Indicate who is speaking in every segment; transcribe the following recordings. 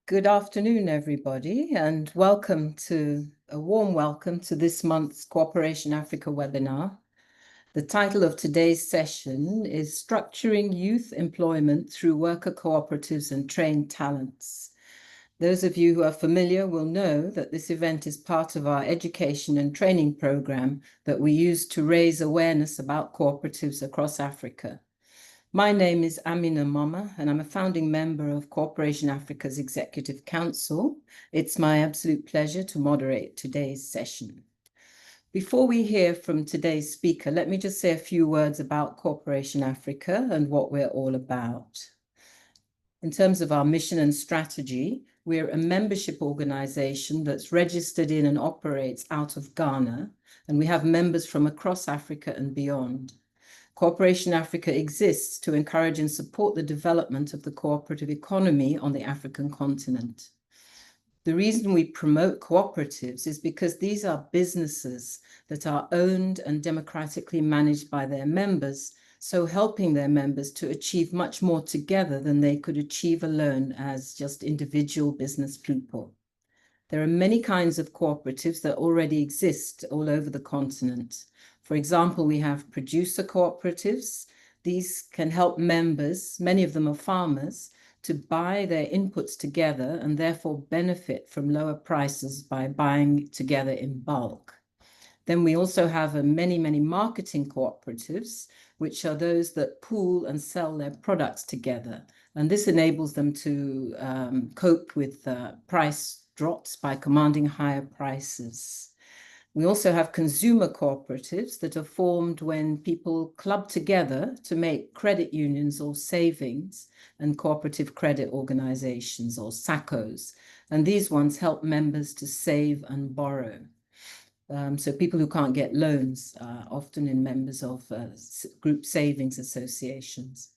Speaker 1: Good afternoon, everybody, and a warm welcome to this month's Cooperation Africa webinar. The title of today's session is Structuring Youth Employment Through Worker Cooperatives and Trained Talents. Those of you who are familiar will know that this event is part of our education and training program that we use to raise awareness about cooperatives across Africa. My name is Amina Mama, and I'm a founding member of Cooperation Africa's Executive Council. It's my absolute pleasure to moderate today's session. Before we hear from today's speaker, let me just say a few words about Cooperation Africa and what we're all about. In terms of our mission and strategy, we're a membership organization that's registered in and operates out of Ghana, and we have members from across Africa and beyond. Cooperation Africa exists to encourage and support the development of the cooperative economy on the African continent. The reason we promote cooperatives is because these are businesses that are owned and democratically managed by their members, so helping their members to achieve much more together than they could achieve alone as just individual business people. There are many kinds of cooperatives that already exist all over the continent. For example, we have producer cooperatives. These can help members, many of them are farmers, to buy their inputs together and therefore benefit from lower prices by buying together in bulk. Then we also have many marketing cooperatives, which are those that pool and sell their products together. And this enables them to cope with price drops by commanding higher prices. We also have consumer cooperatives that are formed when people club together to make credit unions or savings and cooperative credit organizations or SACCOs. And these ones help members to save and borrow. So people who can't get loans are often in members of group savings associations.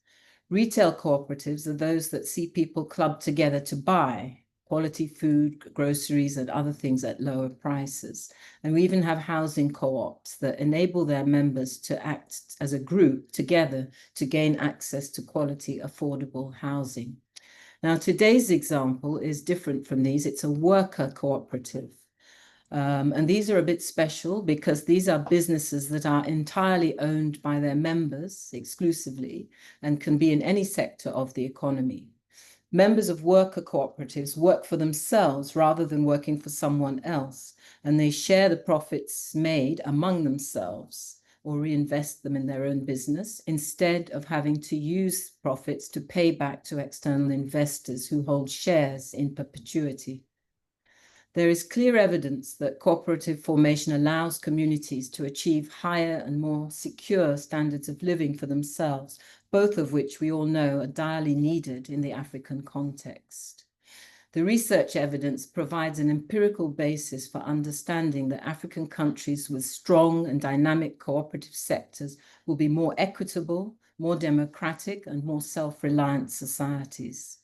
Speaker 1: Retail cooperatives are those that see people club together to buy quality food, groceries, and other things at lower prices. And we even have housing co-ops that enable their members to act as a group together to gain access to quality, affordable housing. Now, today's example is different from these. It's a worker cooperative. And these are a bit special because these are businesses that are entirely owned by their members exclusively and can be in any sector of the economy. Members of worker cooperatives work for themselves rather than working for someone else, and they share the profits made among themselves or reinvest them in their own business instead of having to use profits to pay back to external investors who hold shares in perpetuity. There is clear evidence that cooperative formation allows communities to achieve higher and more secure standards of living for themselves, both of which we all know are direly needed in the African context. The research evidence provides an empirical basis for understanding that African countries with strong and dynamic cooperative sectors will be more equitable, more democratic, and more self-reliant societies.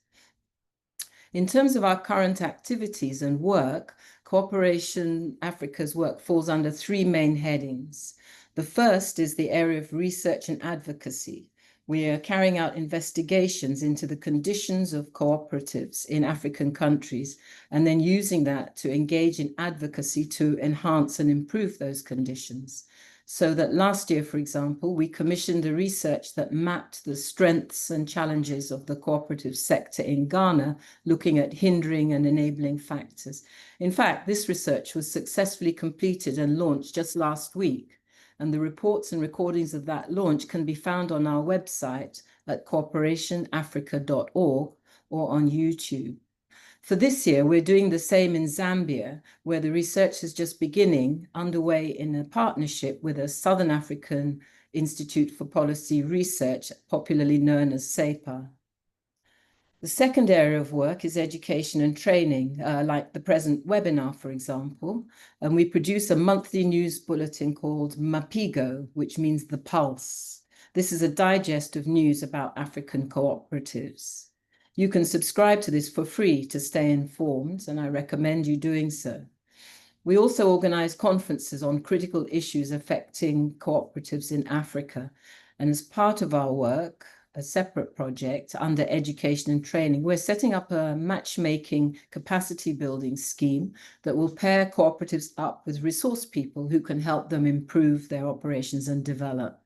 Speaker 1: In terms of our current activities and work, Cooperation Africa's work falls under three main headings. The first is the area of research and advocacy. We are carrying out investigations into the conditions of cooperatives in African countries, and then using that to engage in advocacy to enhance and improve those conditions. So that last year, for example, we commissioned a research that mapped the strengths and challenges of the cooperative sector in Ghana, looking at hindering and enabling factors. In fact, this research was successfully completed and launched just last week. And the reports and recordings of that launch can be found on our website at cooperationafrica.org or on YouTube. For this year, we're doing the same in Zambia, where the research is just beginning, underway in a partnership with a Southern African Institute for Policy Research, popularly known as SAPA. The second area of work is education and training, like the present webinar, for example. And we produce a monthly news bulletin called Mapigo, which means the pulse. This is a digest of news about African cooperatives. You can subscribe to this for free to stay informed, and I recommend you doing so. We also organize conferences on critical issues affecting cooperatives in Africa. And as part of our work, a separate project under education and training. We're setting up a matchmaking capacity building scheme that will pair cooperatives up with resource people who can help them improve their operations and develop.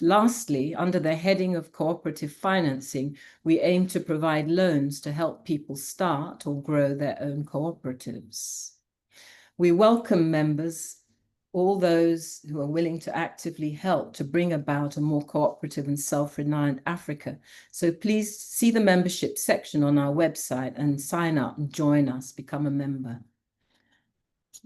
Speaker 1: Lastly, under the heading of cooperative financing, we aim to provide loans to help people start or grow their own cooperatives. We welcome members, all those who are willing to actively help to bring about a more cooperative and self-reliant Africa. So please see the membership section on our website and sign up and join us, become a member.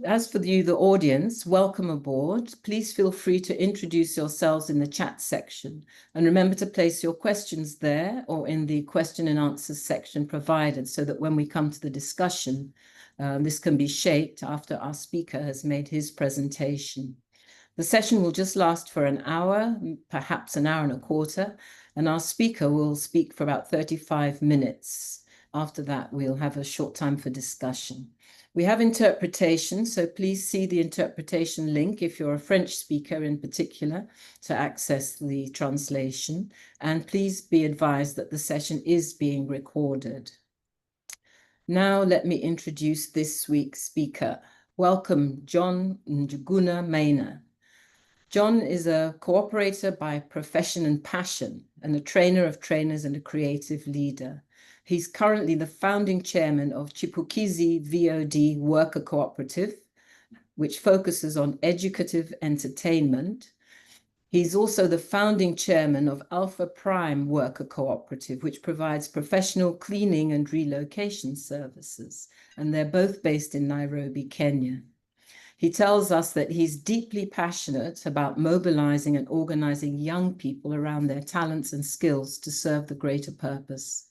Speaker 1: As for you, the audience, welcome aboard. Please feel free to introduce yourselves in the chat section. And remember to place your questions there or in the question and answers section provided so that when we come to the discussion, this can be shaped after our speaker has made his presentation. The session will just last for an hour, perhaps an hour and a quarter, and our speaker will speak for about 35 minutes. After that, we'll have a short time for discussion. We have interpretation, so please see the interpretation link if you're a French speaker in particular to access the translation. And please be advised that the session is being recorded. Now let me introduce this week's speaker. Welcome, John Njuguna Maina. John is a cooperator by profession and passion, and a trainer of trainers and a creative leader. He's currently the founding chairman of Chipukizi VOD Worker Cooperative, which focuses on educative entertainment. He's also the founding chairman of Alphaprime Worker Cooperative, which provides professional cleaning and relocation services, and they're both based in Nairobi, Kenya. He tells us that he's deeply passionate about mobilizing and organizing young people around their talents and skills to serve the greater purpose.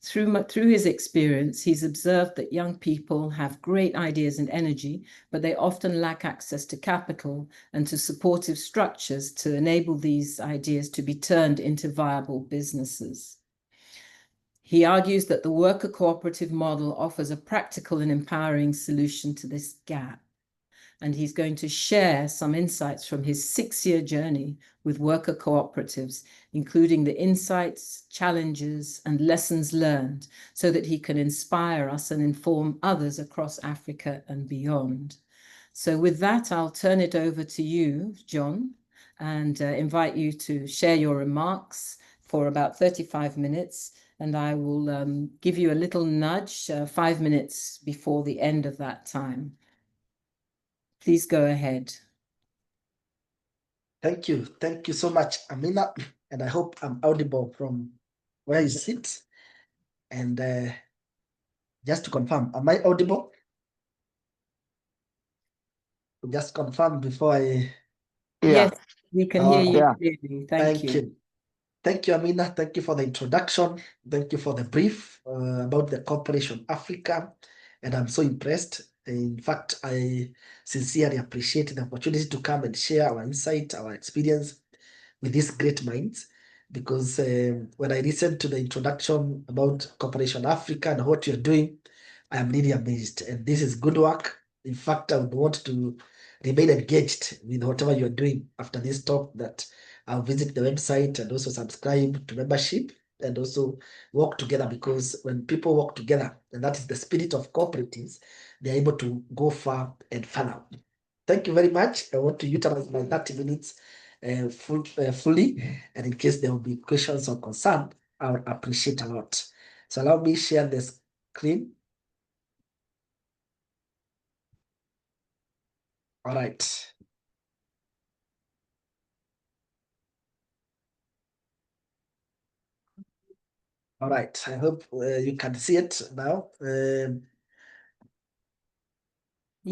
Speaker 1: Through his experience, he's observed that young people have great ideas and energy, but they often lack access to capital and to supportive structures to enable these ideas to be turned into viable businesses. He argues that the worker cooperative model offers a practical and empowering solution to this gap. And he's going to share some insights from his 6-year journey with worker cooperatives, including the insights, challenges, and lessons learned, so that he can inspire us and inform others across Africa and beyond. So with that, I'll turn it over to you, John, and invite you to share your remarks for about 35 minutes. And I will give you a little nudge 5 minutes before the end of that time. Please go ahead.
Speaker 2: Thank you. Thank you so much, Amina. And I hope I'm audible from where you sit. And just to confirm, am I audible? Just confirm before I...
Speaker 1: Yes, we can hear you clearly. Thank you.
Speaker 2: Thank you, Amina. Thank you for the introduction. Thank you for the brief about the Cooperation Africa. And I'm so impressed. In fact, I sincerely appreciate the opportunity to come and share our insight, our experience with these great minds. Because when I listened to the introduction about Cooperation Africa and what you're doing, I am really amazed. And this is good work. In fact, I would want to remain engaged with whatever you're doing after this talk, that I'll visit the website and also subscribe to membership and also work together, because when people work together, and that is the spirit of cooperatives, they're able to go far and far now. Thank you very much. I want to utilize my 30 minutes fully, and in case there will be questions or concern, I would appreciate a lot. So allow me share the screen. All right. All right. I hope you can see it now.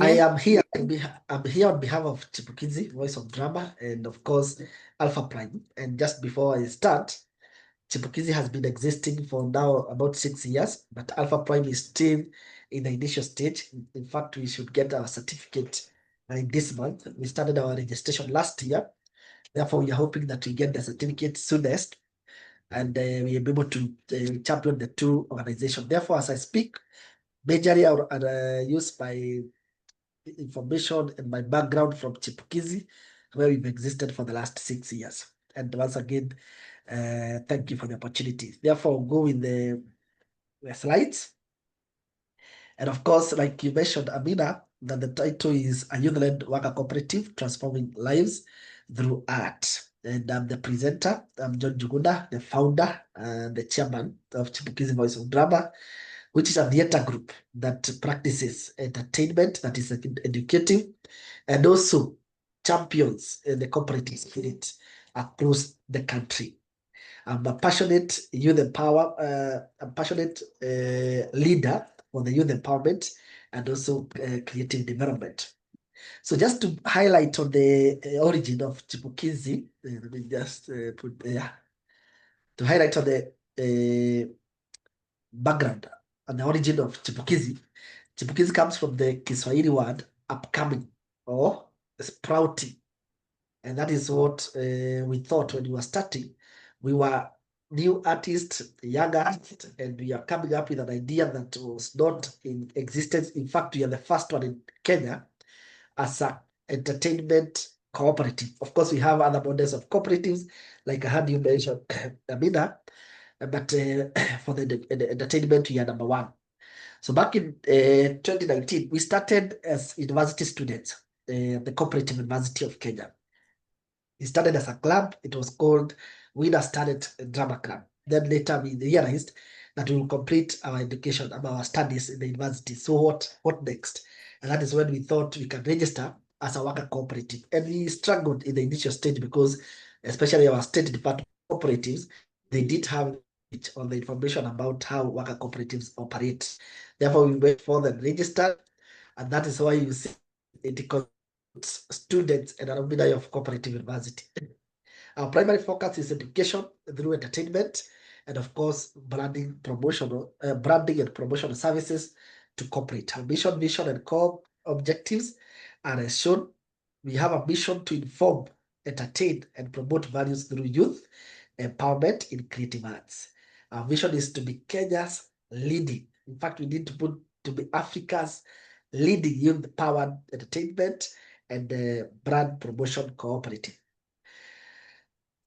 Speaker 2: I am here. I'm here on behalf of Chipukizi, Voice of Drama, and of course, Alphaprime. And just before I start, Chipukizi has been existing for now about 6 years, but Alphaprime is still in the initial stage. In fact, we should get our certificate in this month. We started our registration last year. Therefore, we are hoping that we get the certificate soonest, and we will be able to champion the two organizations. Therefore, as I speak, majorly I use my information and my background from Chipukizi, where we've existed for the last 6 years. And once again, Thank you for the opportunity. Therefore, I'll go with the slides. And of course, like you mentioned, Amina, that the title is A Youth-Led Worker Cooperative Transforming Lives Through Art. And I'm the presenter. I'm John Jugunda, the founder and the chairman of Chipukizi Voice of Drama, which is a theater group that practices entertainment that is educative and also champions the cooperative spirit across the country. I'm a passionate youth leader for the youth empowerment and also creative development. So just to highlight on the origin of Chipukizi, let me just put there, to highlight on the background and the origin of Chipukizi. Chipukizi comes from the Kiswahili word upcoming or sprouting. And that is what we thought when we were starting. We were new artists, young artists, and we are coming up with an idea that was not in existence. In fact, we are the first one in Kenya as an entertainment cooperative. Of course, we have other models of cooperatives, like I had you mention, Amina, but for the entertainment, we are number one. So back in 2019, we started as university students, the Cooperative University of Kenya. It started as a club. It was called Winners Talent Drama Club. Then later we realized that we will complete our education, our studies in the university. So what next? And that is when we thought we can register as a worker cooperative. And we struggled in the initial stage because, especially our state department cooperatives, they did have on the information about how worker cooperatives operate. Therefore, we went for and registered, and that is why you see it students and alumni of Cooperative University. Our primary focus is education through entertainment and, of course, branding and promotional services to corporate. Our mission, vision, and core objectives are as shown. We have a mission to inform, entertain, and promote values through youth empowerment in creative arts. Our vision is to be Kenya's leading. In fact, we need to be Africa's leading youth-powered entertainment and brand promotion cooperative.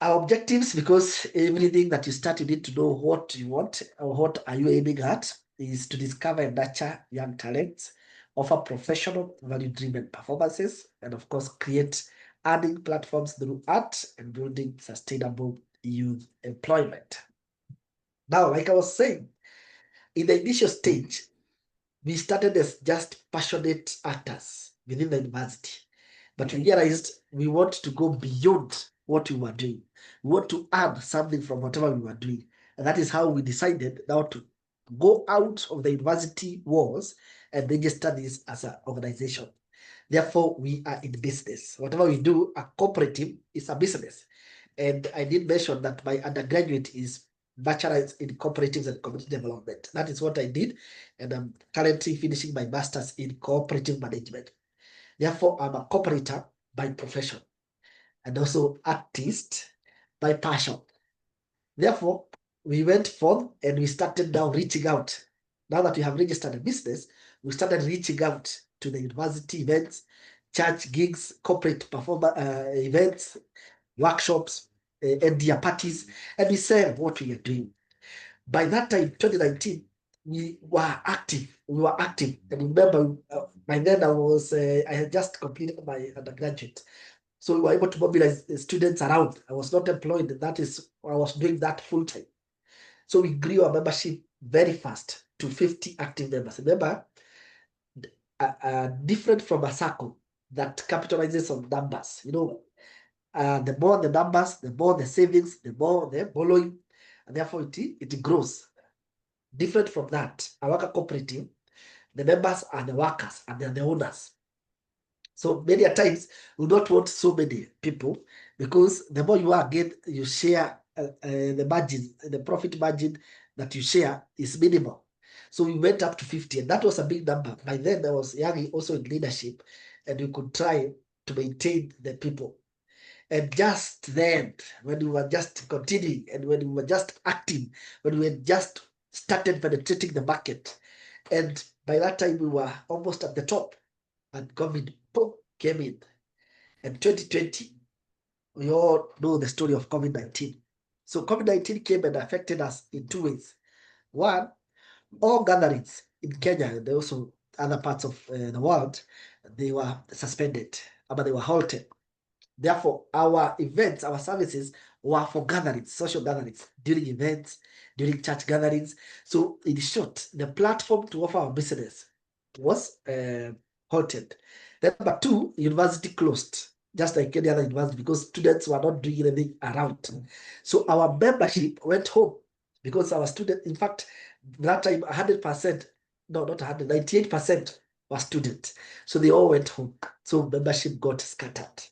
Speaker 2: Our objectives, because everything that you start, you need to know what you want or what are you aiming at, is to discover and nurture young talents, offer professional, value-driven performances, and of course, create earning platforms through art and building sustainable youth employment. Now, like I was saying, in the initial stage, we started as just passionate actors within the university. But we realized we want to go beyond what we were doing. We want to earn something from whatever we were doing. And that is how we decided now to go out of the university walls and register this as an organization. Therefore, we are in business. Whatever we do, a cooperative is a business. And I did mention that my undergraduate is bachelor's in cooperatives and community development. That is what I did. And I'm currently finishing my master's in cooperative management. Therefore, I'm a cooperator by profession and also artist by passion. Therefore, we went forth and we started now reaching out. Now that we have registered a business, we started reaching out to the university events, church gigs, corporate events, workshops, and their parties, and we said what we are doing. By that time, 2019, we were active. And remember, by then I had just completed my undergraduate. So we were able to mobilize students around. I was not employed. That is, I was doing that full time. So we grew our membership very fast to 50 active members. Remember, different from a circle that capitalizes on numbers. The more the numbers, the more the savings, the more the borrowing, and therefore it grows. Different from that, a worker cooperative, the members are the workers and they're the owners. So many a times we don't want so many people because the more you are, again, you share the margin, the profit margin that you share is minimal. So we went up to 50, and that was a big number. By then, I was young, also in leadership, and we could try to maintain the people. And just then, when we were just continuing and when we were just acting, when we had just started penetrating the market, and by that time we were almost at the top, and COVID came in. And 2020, we all know the story of COVID-19. So COVID-19 came and affected us in two ways. One, all gatherings in Kenya and also other parts of the world, they were suspended, but they were halted. Therefore, our events, our services were for gatherings, social gatherings, during events, during church gatherings. So in short, the platform to offer our business was halted. Then number two, university closed, just like any other university, because students were not doing anything around. So our membership went home because our students, in fact, that time 100%, no, not 100, 98% were students. So they all went home. So membership got scattered.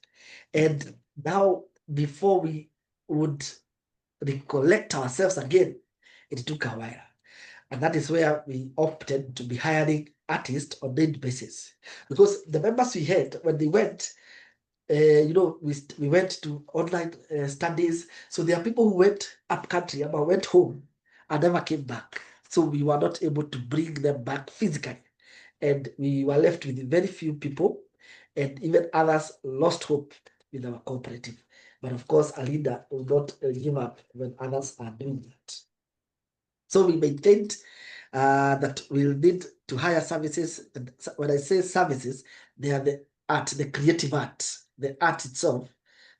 Speaker 2: And now, before we would recollect ourselves again, it took a while. And that is where we opted to be hiring artists on daily basis. Because the members we had, when they went, we went to online studies. So there are people who went up country, but went home and never came back. So we were not able to bring them back physically. And we were left with very few people, and even others lost hope with our cooperative. But of course, a leader will not give up when others are doing that. So we maintained that we'll need to hire services. And when I say services, they are the art, the creative art, the art itself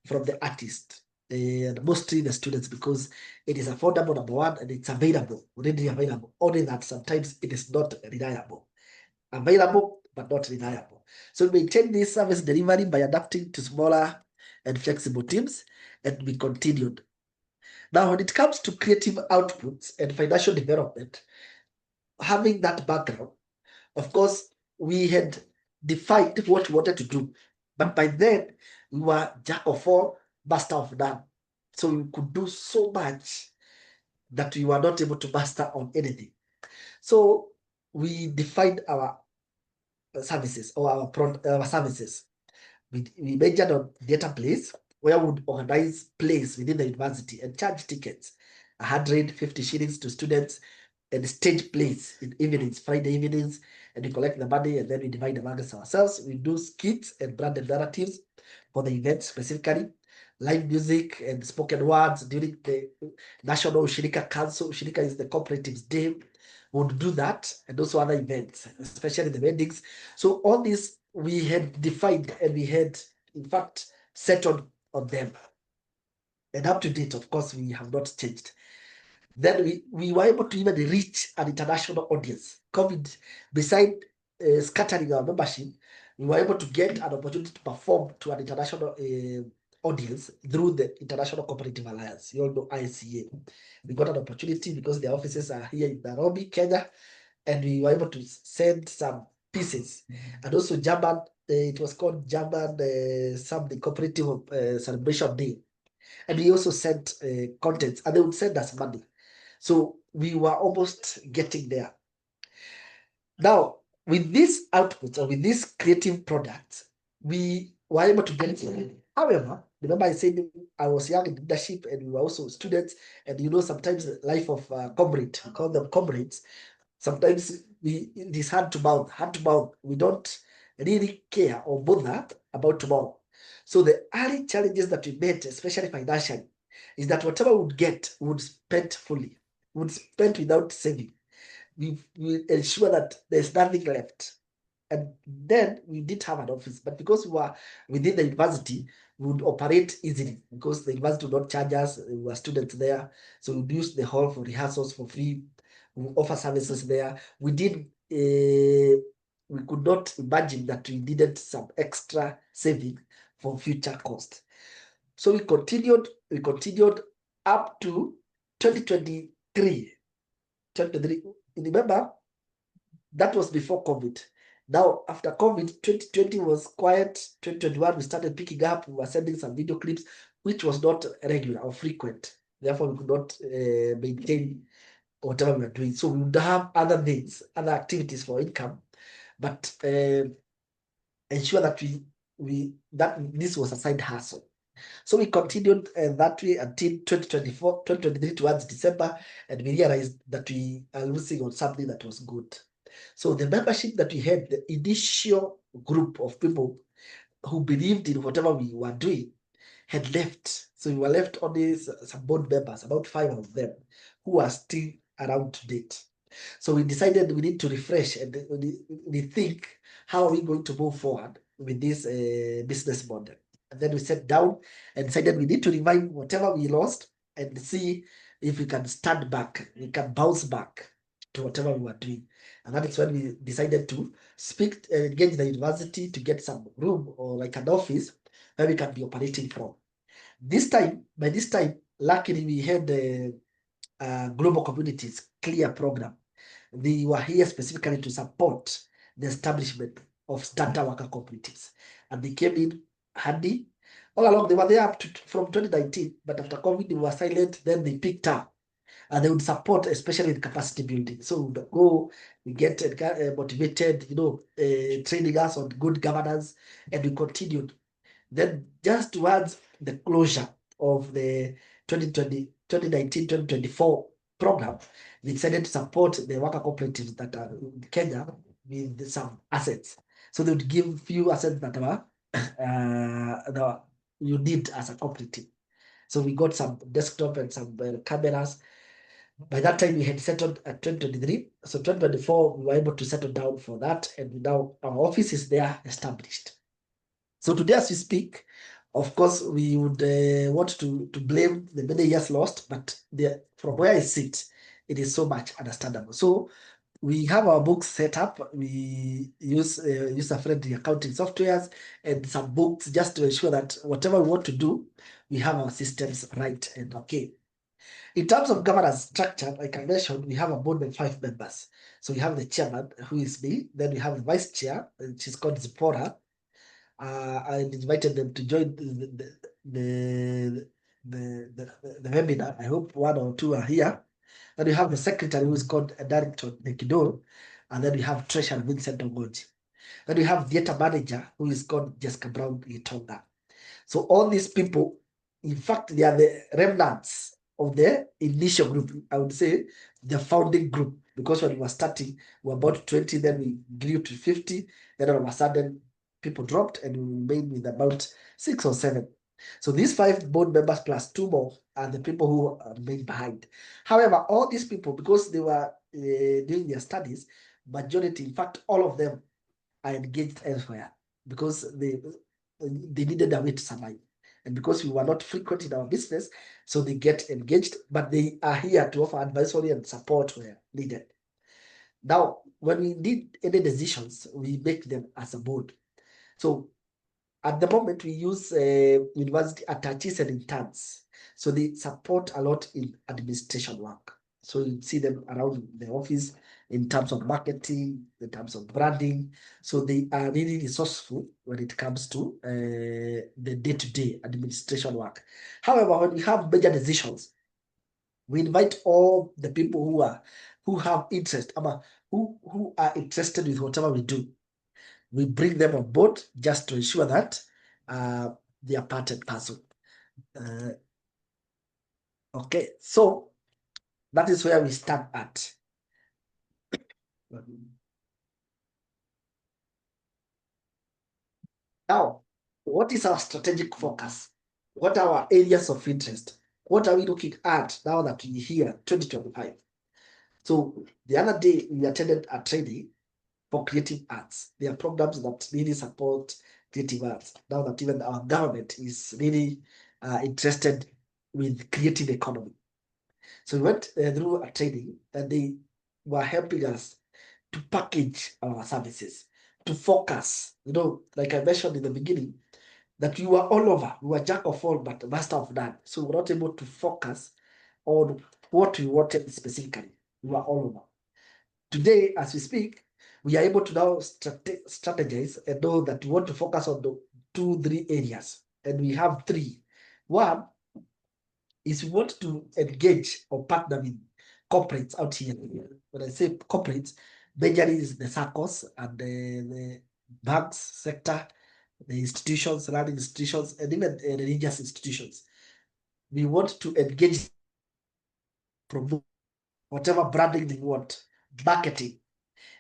Speaker 2: from the artist, and mostly the students, because it is affordable, number one, and it's available, readily available. Only that sometimes it is not reliable. Available, but not reliable. So we maintain this service delivery by adapting to smaller and flexible teams, and we continued. Now, when it comes to creative outputs and financial development, having that background, of course, we had defined what we wanted to do. But by then, we were jack of all, master of none. So we could do so much that we were not able to master on anything. So we defined our services or our services. We majored on theatre plays, where we would organize plays within the university and charge tickets, 150 shillings to students, and stage plays in evenings, Friday evenings, and we collect the money and then we divide amongst ourselves. We do skits and branded narratives for the event specifically, live music and spoken words during the National Ushirika Council. Ushirika is the cooperatives day. We would do that, and also other events, especially the weddings. So all this we had defined and we had, in fact, settled on them. And up to date, of course, we have not changed. Then we were able to even reach an international audience. COVID, beside scattering our membership, we were able to get an opportunity to perform to an international audience through the International Cooperative Alliance. You all know ICA. We got an opportunity because their offices are here in Nairobi, Kenya, and we were able to send some pieces. And also German, it was called German something cooperative celebration day. And we also sent contents, and they would send us money. So we were almost getting there. Now, with these outputs or with these creative products, we were able to get it. However, remember I said I was young in leadership and we were also students, and sometimes the life of comrade, we call them comrades, sometimes it is hand to mouth. We don't really care or bother about tomorrow. So the early challenges that we met, especially financially, is that whatever we would get, we would spend fully, we would spend without saving. We ensure that there's nothing left. And then we did have an office, but because we were within the university, we would operate easily because the university would not charge us. We were students there, so we'd use the hall for rehearsals for free. We offer services there. We could not imagine that we needed some extra saving for future cost. So we continued up to 2023. Remember, that was before COVID. Now, after COVID, 2020 was quiet. 2021, we started picking up. We were sending some video clips, which was not regular or frequent. Therefore, we could not maintain whatever we were doing. So we would have other things, other activities for income, but ensure that this was a side hustle. So we continued that way until 2023 towards December, and we realized that we are losing on something that was good. So the membership that we had, the initial group of people who believed in whatever we were doing, had left. So we were left only some board members, about 5 of them, who are still around to date. So we decided we need to refresh and we think, how are we going to move forward with this business model? And then we sat down and decided we need to revive whatever we lost and see if we can stand back, we can bounce back to whatever we were doing. And that is when we decided to engage the university to get some room or like an office where we can be operating from. By this time, luckily we had the Global Communities Clear program. They were here specifically to support the establishment of starter worker cooperatives. And they came in handy. All along, they were there from 2019, but after COVID, they were silent. Then they picked up. And they would support, especially in capacity building. So we would go, we get motivated, training us on good governance, and we continued. Then just towards the closure of the 2019-2024 program, we decided to support the worker cooperatives that are in Kenya with some assets. So they would give few assets that you need as a cooperative. So we got some desktop and some cameras. By that time, we had settled at 2023. So 2024, we were able to settle down for that. And now our office is there established. So today, as we speak, of course, we would want to blame the many years lost, but from where I sit, it is so much understandable. So we have our books set up. We use user-friendly accounting softwares and some books just to ensure that whatever we want to do, we have our systems right and okay. In terms of governance structure, like I mentioned, we have a board of 5 members. So we have the chairman, who is me. Then we have the vice chair, which is called Zipporah. I invited them to join the webinar. I hope 1 or 2 are here. Then we have the secretary, who is called Darrington Nekido. And then we have treasurer Vincent Ogoji. Then we have theater manager, who is called Jessica Brown Itonga. So all these people, in fact, they are the remnants of the initial group. I would say the founding group, because when we were starting, we were about 20, then we grew to 50. Then all of a sudden, people dropped and we remained with about 6 or 7. So these 5 board members plus 2 more are the people who remained behind. However, all these people, because they were doing their studies, majority, in fact, all of them are engaged elsewhere because they needed a way to survive. And because we were not frequent in our business, so they get engaged, but they are here to offer advisory and support where needed. Now, when we need any decisions, we make them as a board. So at the moment, we use university attaches and interns. So they support a lot in administration work. So you see them around the office in terms of marketing, in terms of branding. So they are really resourceful when it comes to the day-to-day administration work. However, when we have major decisions, we invite all the people who have interest, who are interested with whatever we do. We bring them on board just to ensure that they are part and parcel. Okay, so that is where we start at. Now, what is our strategic focus? What are our areas of interest? What are we looking at now that we're here, 2025? So the other day, we attended a training for creative arts. There are programs that really support creative arts. Now that even our government is really interested with creative economy. So we went through a training and they were helping us to package our services, to focus. Like I mentioned in the beginning, that we were all over. We were jack of all, but master of none. So we were not able to focus on what we wanted specifically. We were all over. Today, as we speak, we are able to now strategize and know that we want to focus on the 2-3 areas. And we have 3. One is we want to engage or partner with corporates out here. When I say corporates, majorly is the SACCOs and the banks sector, the institutions, learning institutions, and even religious institutions. We want to engage, promote whatever branding they want, marketing,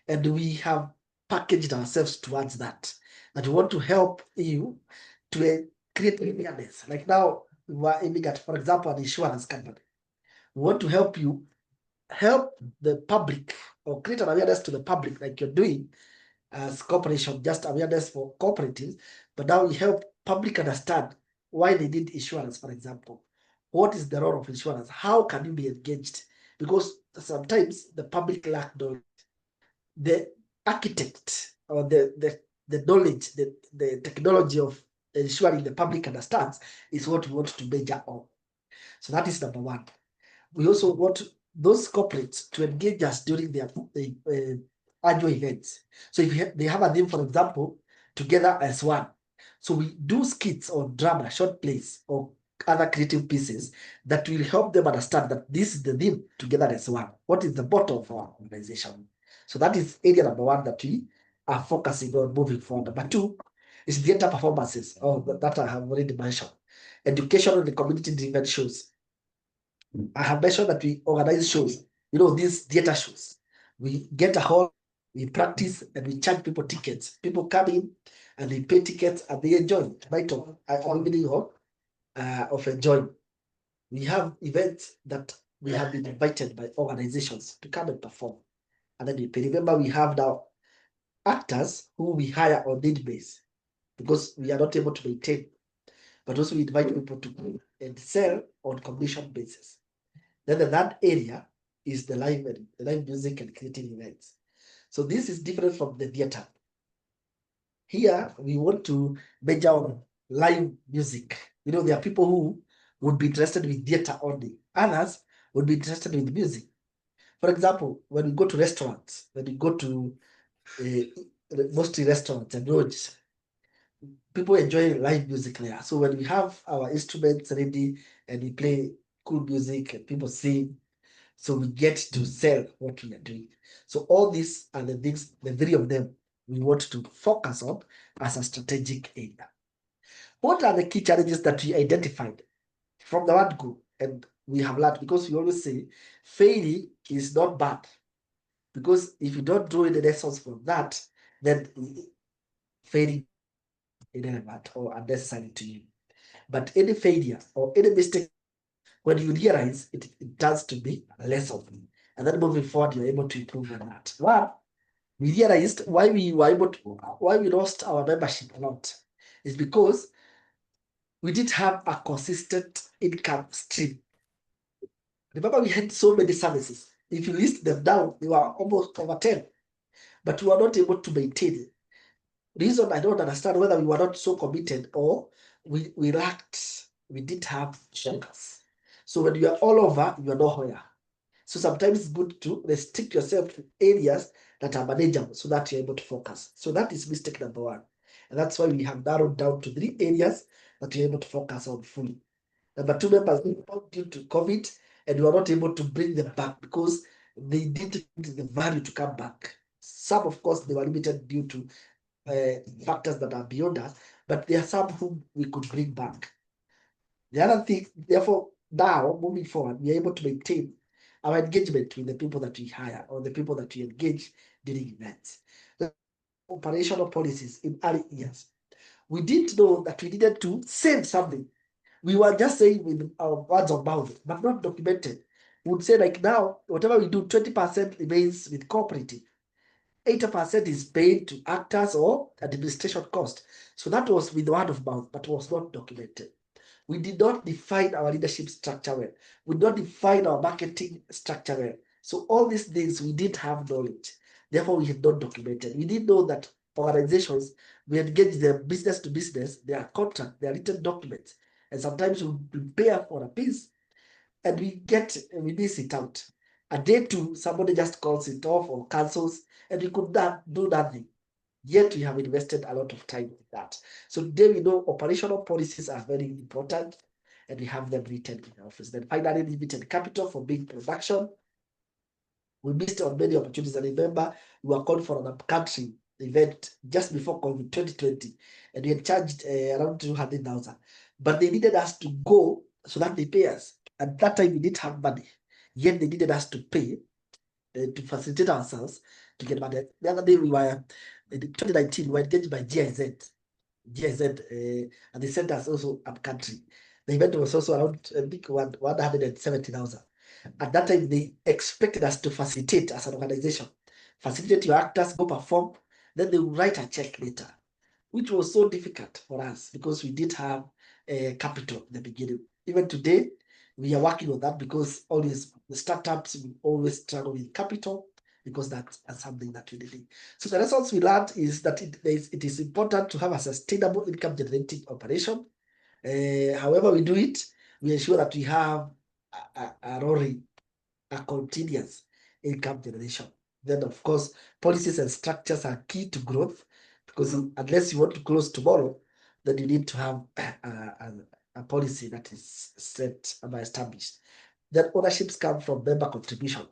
Speaker 2: and we have packaged ourselves towards that. That we want to help you to create awareness. Like now, we are aiming at, for example, an insurance company. We want to help the public or create an awareness to the public, like you're doing as corporation, just awareness for cooperatives. But now we help public understand why they need insurance, for example. What is the role of insurance? How can you be engaged? Because sometimes the public lack knowledge. The architect or the knowledge, the technology of ensuring the public understands is what we want to measure on. So that is number one. We also want those corporates to engage us during their annual events. So if they have a name, for example, Together as One. So we do skits or drama, short plays, or other creative pieces that will help them understand that this is the theme, Together as One. What is the motto of our organization? So that is area number one that we are focusing on moving forward. Number two is theater performances, that I have already mentioned. Educational and community-driven shows. I have mentioned that we organize shows, these theater shows. We get a hall, we practice, and we charge people tickets. People come in and they pay tickets and they enjoy it. Night of evening of enjoying. We have events that we have been invited by organizations to come and perform. And then we pay. Remember, we have now actors who we hire on need base because we are not able to maintain, but also we invite people to go and sell on commission basis. Then the third area is the live music and creative events. So this is different from the theater. Here we want to measure on live music. There are people who would be interested with theater only. Others would be interested with music. For example, when we go to restaurants, when we go to mostly restaurants and lodges, people enjoy live music there. So when we have our instruments ready and we play cool music and people sing, so we get to sell what we are doing. So all these are the things, the three of them, we want to focus on as a strategic area. What are the key challenges that we identified from the word go? And we have learned, because we always say failing is not bad. Because if you don't draw any lessons from that, then failing is irrelevant or unnecessary to you. But any failure or any mistake, when you realize it turns to be a lesson. And then moving forward, you're able to improve on that. One, we realized why we lost our membership a lot is because we didn't have a consistent income stream. Remember, we had so many services. If you list them down, they were almost over 10, but we were not able to maintain it. Reason I don't understand whether we were not so committed or we lacked, we didn't have focus. So when you are all over, you are nowhere. So sometimes it's good to restrict yourself to areas that are manageable so that you're able to focus. So that is mistake number one. And that's why we have narrowed down to 3 areas that you're able to focus on fully. Number two, members due to COVID, and you are not able to bring them back because they didn't get the value to come back. Some, of course, they were limited due to factors that are beyond us, but there are some whom we could bring back. The other thing, therefore, now moving forward, we are able to maintain our engagement with the people that we hire or the people that we engage during events. Operational policies in early years. We didn't know that we needed to save something. We were just saying with our words of mouth, but not documented. We would say, like, now, whatever we do, 20% remains with cooperative. 80% is paid to actors or administration cost. So that was with word of mouth, but was not documented. We did not define our leadership structure well. We did not define our marketing structure well. So all these things we didn't have knowledge. Therefore, we had not documented. We didn't know that organizations, we engage them business to business, their contract, their written documents. And sometimes we prepare for a piece and we miss it out. A day two, somebody just calls it off or cancels, and we could do nothing. Yet we have invested a lot of time in that. So today we know operational policies are very important, and we have them written in the office. Then finally, limited capital for big production. We missed on many opportunities. And remember, we were called for an up-country event just before COVID 2020, and we had charged around 200,000. But they needed us to go so that they pay us. At that time, we didn't have money. Yet they needed us to pay to facilitate ourselves to get money. The other day, in 2019, we were engaged by GIZ GIZ, and they sent us also up country. The event was also around, I think, 170,000. At that time, they expected us to facilitate as an organization. Facilitate your actors, go perform, then they will write a check later, which was so difficult for us because we didn't have capital in the beginning. Even today, we are working on that because always the startups will always struggle with capital because that's something that we need. So the lessons we learned is that it is important to have a sustainable income generating operation. However we do it, we ensure that we have a roaring, a continuous income generation. Then, of course, policies and structures are key to growth because unless you want to close tomorrow, then you need to have a policy that is set and established. Then ownerships come from member contribution.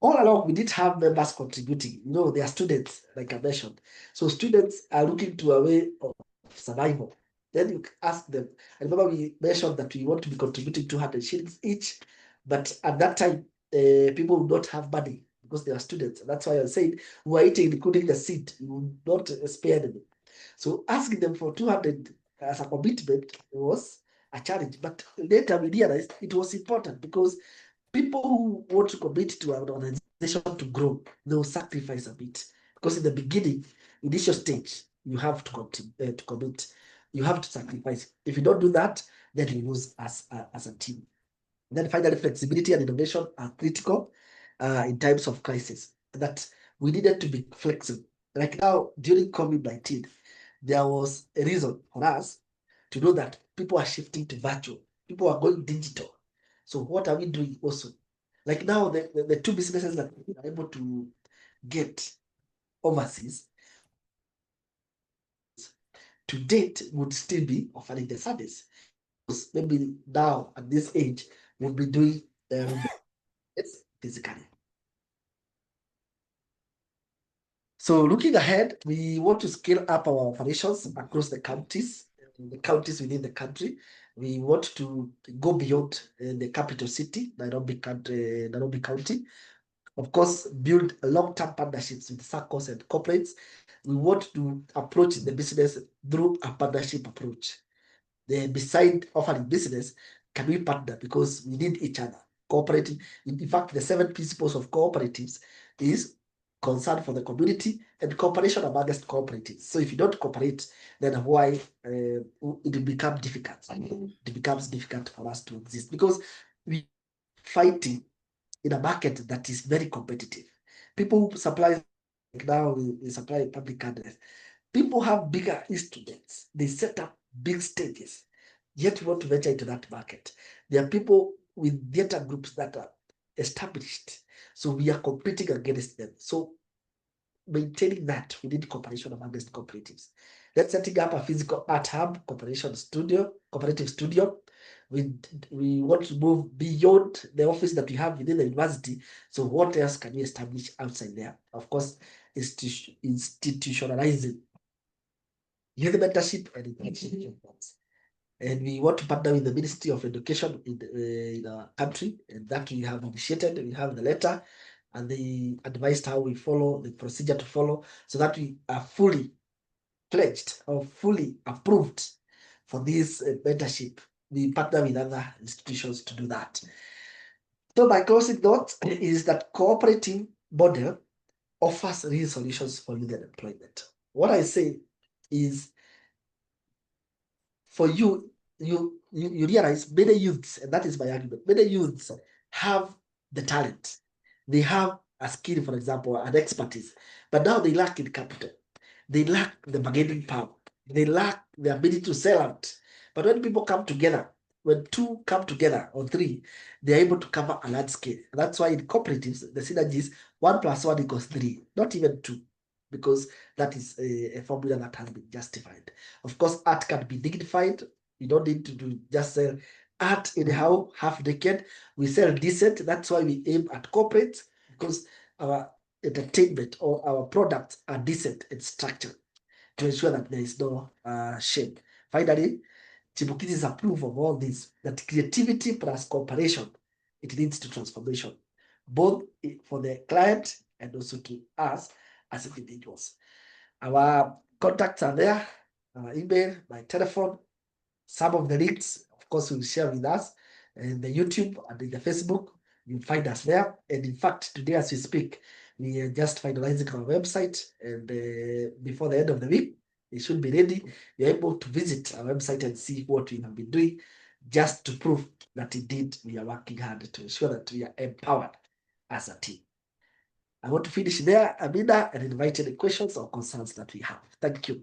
Speaker 2: All along, we did have members contributing. You know, they are students, like I mentioned. So students are looking to a way of survival. Then you ask them. I remember we mentioned that we want to be contributing 200 shillings each, but at that time, people would not have money because they are students. And that's why I said we are eating, including the seed. You would not spare them. So asking them for 200 as a commitment was a challenge. But later we realized it was important because people who want to commit to an organization to grow, they will sacrifice a bit. Because in the beginning, initial stage, you have to commit. You have to sacrifice. If you don't do that, then you lose as a team. And then finally, flexibility and innovation are critical in times of crisis. That we needed to be flexible. Like now, during COVID-19, there was a reason for us to know that people are shifting to virtual. People are going digital. So what are we doing also? Like now, the two businesses that we are able to get overseas to date would still be offering the service. Maybe now at this age, we'll be doing physically. So looking ahead, we want to scale up our operations across the counties within the country. We want to go beyond the capital city, Nairobi County. Of course, build long-term partnerships with circles and corporates. We want to approach the business through a partnership approach. Beside offering business, can we partner because we need each other? Cooperative. In fact, the 7 principles of cooperatives is concern for the community and cooperation amongst cooperatives. So if you don't cooperate, then why it will become difficult. It becomes difficult for us to exist because we fighting in a market that is very competitive. People who supply, like now we supply public candidates. People have bigger instruments. They set up big stages. Yet we want to venture into that market. There are people with theater groups that are established. So we are competing against them. So maintaining that, we need cooperation amongst cooperatives. Let's setting up a physical art hub, cooperative studio. We want to move beyond the office that we have within the university. So what else can we establish outside there? Of course, institutionalizing youth mentorship and internship programs. And we want to partner with the Ministry of Education in our country, and that we have initiated. We have the letter, and they advised how we follow the procedure to follow, so that we are fully pledged or fully approved for this mentorship. We partner with other institutions to do that. So my closing thought is that cooperative model offers real solutions for youth employment. What I say is, for you realize many youths, and that is my argument, many youths have the talent. They have a skill, for example, an expertise, but now they lack in capital. They lack the bargaining power. They lack the ability to sell out. But when people come together, when 2 come together or 3, they're able to cover a large scale. That's why in cooperatives, the synergies 1 + 1 = 3, not even 2, because that is a formula that has been justified. Of course, art can be dignified. You don't need to do just sell art anyhow, half naked. We sell decent. That's why we aim at corporate, because our entertainment or our products are decent and structured to ensure that there is no shame. Finally, Chipukizi's approve of all this, that creativity plus cooperation, it leads to transformation, both for the client and also to us as individuals. Our contacts are there. email, my telephone. Some of the links, of course, we'll share with us in the YouTube and in the Facebook. You'll find us there. And in fact, today as we speak, we are just finalizing our website. And before the end of the week, it should be ready. You're able to visit our website and see what we have been doing, just to prove that indeed we are working hard to ensure that we are empowered as a team. I want to finish there, Amina, and invite any questions or concerns that we have. Thank you.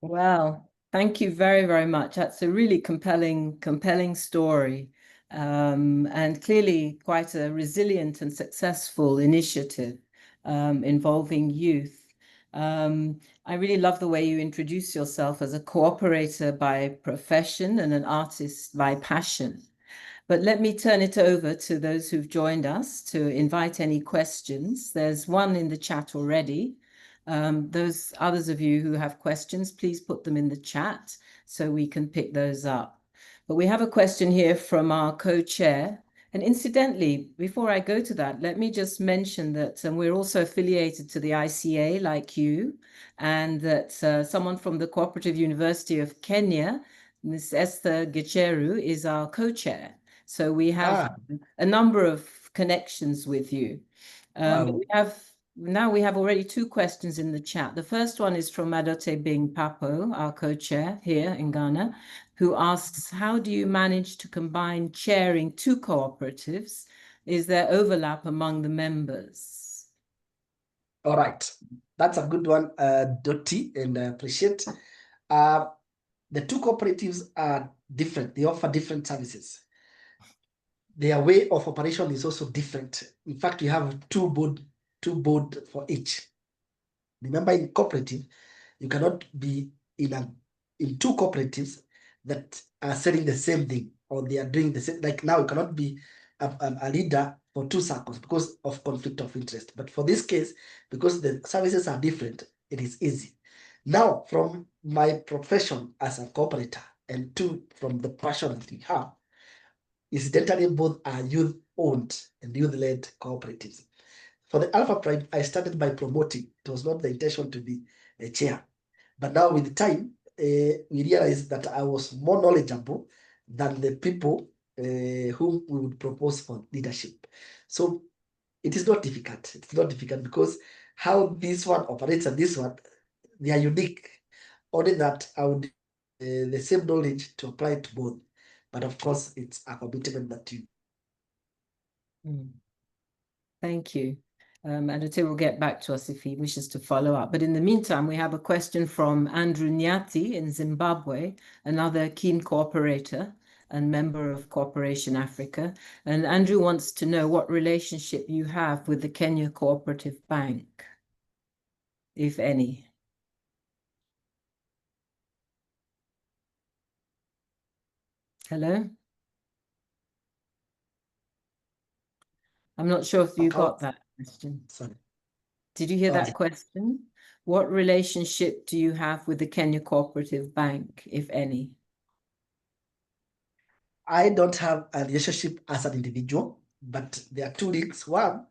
Speaker 1: Wow, thank you very, very much. That's a really compelling story, and clearly quite a resilient and successful initiative involving youth. I really love the way you introduce yourself as a cooperator by profession and an artist by passion. But let me turn it over to those who've joined us to invite any questions. There's one in the chat already. Those others of you who have questions, please put them in the chat so we can pick those up. But we have a question here from our co-chair. And incidentally, before I go to that, let me just mention that we're also affiliated to the ICA like you, and that someone from the Cooperative University of Kenya, Ms. Esther Gicheru, is our co-chair. So we have a number of connections with you. But we have already two questions in the chat. The first one is from Adote Bing Papo, our co-chair here in Ghana, who asks, how do you manage to combine chairing two cooperatives? Is there overlap among the members?
Speaker 2: All right, that's a good one, Dottie, and I appreciate. The two cooperatives are different. They offer different services. Their way of operation is also different. In fact, we have two board for each. Remember, in cooperative, you cannot be in two cooperatives that are selling the same thing, or they are doing the same. Like now, you cannot be a leader for two circles because of conflict of interest. But for this case, because the services are different, it is easy. Now, from my profession as a cooperator, and two, from the passion that we have, incidentally, both are youth-owned and youth-led cooperatives. For the Alphaprime, I started by promoting. It was not the intention to be a chair. But now with time, we realized that I was more knowledgeable than the people whom we would propose for leadership. So it is not difficult. It's not difficult because how this one operates and this one, they are unique. Only that I would the same knowledge to apply to both. But of course, it's a commitment that you.
Speaker 1: Thank you. Adote will get back to us if he wishes to follow up. But in the meantime, we have a question from Andrew Nyati in Zimbabwe, another keen cooperator and member of Cooperation Africa. And Andrew wants to know what relationship you have with the Kenya Cooperative Bank, if any. Hello? I'm not sure if you got that question.
Speaker 2: Sorry.
Speaker 1: Did you hear that question? What relationship do you have with the Kenya Cooperative Bank, if any?
Speaker 2: I don't have a relationship as an individual, but there are two links. One,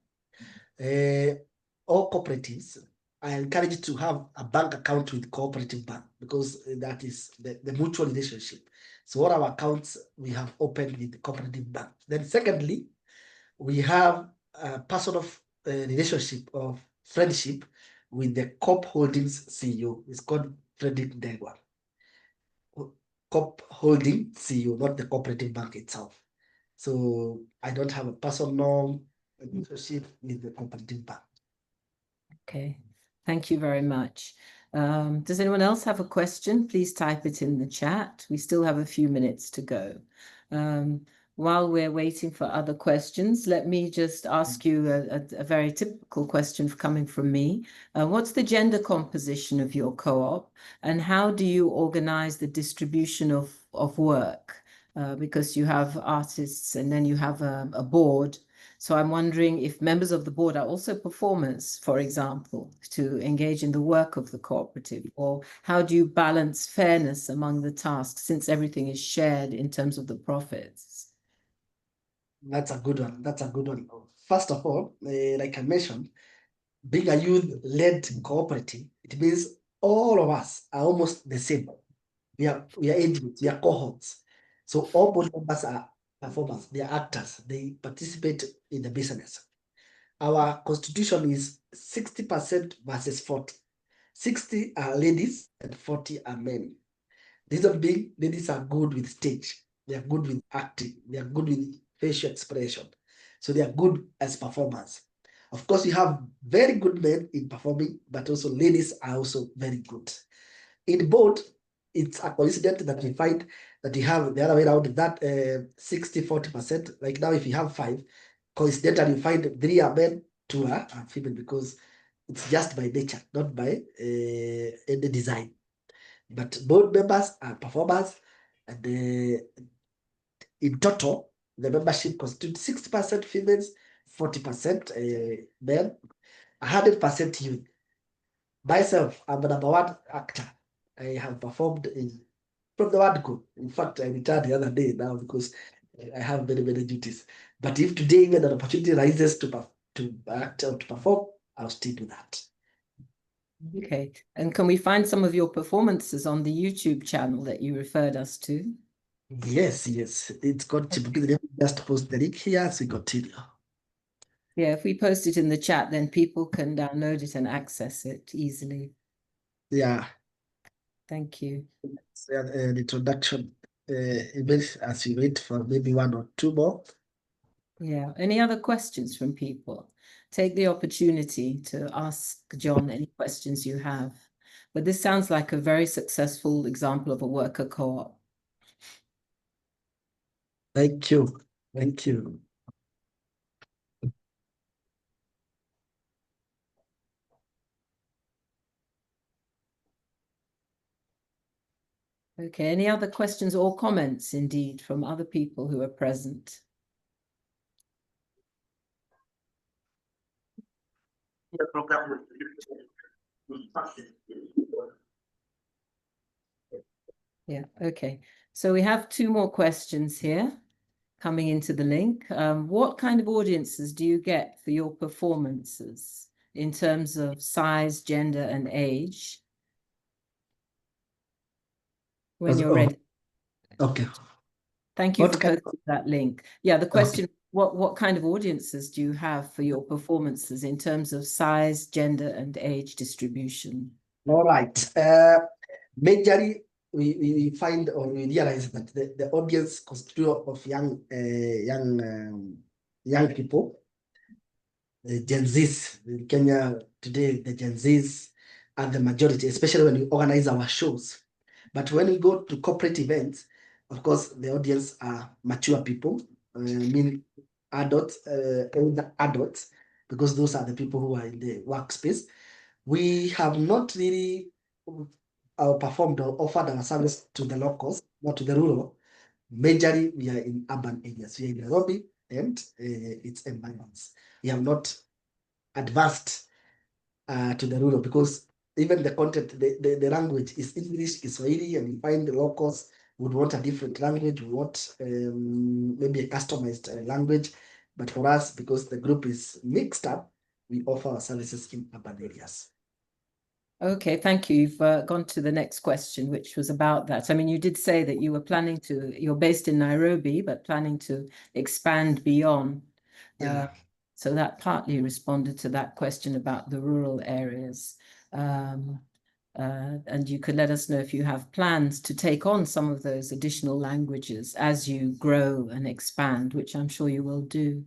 Speaker 2: all cooperatives, I encourage to have a bank account with Cooperative Bank because that is the mutual relationship. So all our accounts we have opened with the Cooperative Bank. Then secondly, we have a personal relationship of friendship with the Coop Holdings CEO. It's called Frederick Ndegwa. Coop Holding CEO, not the Cooperative Bank itself. So I don't have a personal relationship with the Cooperative Bank.
Speaker 1: Okay, thank you very much. Does anyone else have a question? Please type it in the chat. We still have a few minutes to go. While we're waiting for other questions, let me just ask you a very typical question coming from me. What's the gender composition of your co-op, and how do you organize the distribution of work? Because you have artists and then you have a board. So I'm wondering if members of the board are also performers, for example, to engage in the work of the cooperative, or how do you balance fairness among the tasks since everything is shared in terms of the profits?
Speaker 2: That's a good one. That's a good one. First of all, like I mentioned, being a youth-led cooperative, it means all of us are almost the same. We are age groups, we are cohorts. So all board members are performers, they are actors, they participate in the business. Our constitution is 60% versus 40. 60 are ladies and 40 are men. Reason being, ladies are good with stage, they are good with acting, they are good with facial expression. So they are good as performers. Of course, you have very good men in performing, but also ladies are also very good. In both, it's a coincidence that we find that we have the other way around, that 60-40%. Like now, if you have 5, coincidentally, you find 3 are men, 2 are female, because it's just by nature, not by any design. But both members are performers, and in total, the membership constitutes 60% females, 40% men, 100% youth. Myself, I'm the number 1 actor. I have performed from the word go. In fact, I returned the other day now because I have many, many duties. But if today even an opportunity rises to act or to perform, I'll still do that.
Speaker 1: Okay. And can we find some of your performances on the YouTube channel that you referred us to?
Speaker 2: Yes. It's got Chipukizi. Just post the link here so we continue.
Speaker 1: Yeah, if we post it in the chat, then people can download it and access it easily.
Speaker 2: Yeah.
Speaker 1: Thank you.
Speaker 2: An introduction image as we wait for maybe 1 or 2 more.
Speaker 1: Yeah. Any other questions from people? Take the opportunity to ask John any questions you have. But this sounds like a very successful example of a worker co-op.
Speaker 2: Thank you. Thank you.
Speaker 1: Okay, any other questions or comments indeed from other people who are present? Yeah, okay. So we have 2 more questions here coming into the link. What kind of audiences do you get for your performances in terms of size, gender, and age? When you're ready.
Speaker 2: Okay.
Speaker 1: Thank you for posting that link. Yeah, the question, what kind of audiences do you have for your performances in terms of size, gender, and age distribution?
Speaker 2: All right. Majorly, we find or we realize that the audience constitutes of young people, the Gen Zs in Kenya today. The Gen Zs are the majority, especially when we organize our shows. But when we go to corporate events, of course, the audience are mature people, meaning adults, older adults, because those are the people who are in the workspace. We have not really performed or offered our service to the locals, not to the rural. Majorly, we are in urban areas. We are in Nairobi and its environments. We have not advanced to the rural because even the content, the language is English, is Swahili, and you find the locals would want a different language, would want maybe a customized language. But for us, because the group is mixed up, we offer our services in urban areas.
Speaker 1: Okay, thank you. You've gone to the next question, which was about that. I mean, you did say that you were planning to, you're based in Nairobi, but planning to expand beyond.
Speaker 2: Yeah.
Speaker 1: So that partly responded to that question about the rural areas. And you could let us know if you have plans to take on some of those additional languages as you grow and expand, which I'm sure you will do,